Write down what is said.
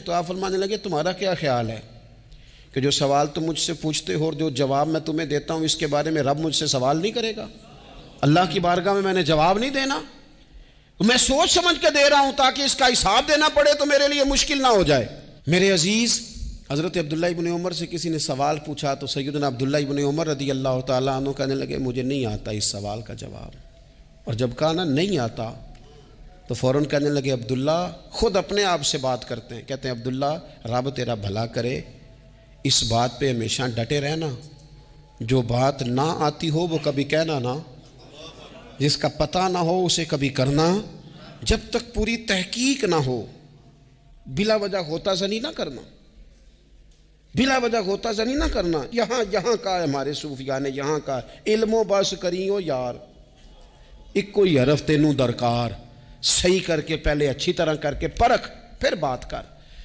تو آپ فرمانے لگے تمہارا کیا خیال ہے کہ جو سوال تم مجھ سے پوچھتے ہو اور جو جواب میں تمہیں دیتا ہوں اس کے بارے میں رب مجھ سے سوال نہیں کرے گا؟ اللہ کی بارگاہ میں نے جواب نہیں دینا؟ میں سوچ سمجھ کے دے رہا ہوں تاکہ اس کا حساب دینا پڑے تو میرے لیے مشکل نہ ہو جائے۔ میرے عزیز، حضرت عبداللہ ابن عمر سے کسی نے سوال پوچھا تو سیدنا عبداللہ ابن عمر رضی اللہ تعالیٰ عنہ کہنے لگے مجھے نہیں آتا اس سوال کا جواب، اور جب کہا نا نہیں آتا تو فوراً کہنے لگے عبداللہ، خود اپنے آپ سے بات کرتے ہیں، کہتے ہیں عبداللہ رب تیرا بھلا کرے، اس بات پہ ہمیشہ ڈٹے رہنا، جو بات نہ آتی ہو وہ کبھی کہنا نہ، جس کا پتہ نہ ہو اسے کبھی کرنا، جب تک پوری تحقیق نہ ہو بلا وجہ ہوتا زنی نہ کرنا، بلا وجہ ہوتا زنی نہ کرنا۔ یہاں کا ہے ہمارے صوفیاء نے، یہاں کا علم و بس کریو یار، ایک کوئی حرف تینوں درکار، صحیح کر کے پہلے اچھی طرح کر کے پرکھ پھر بات کر۔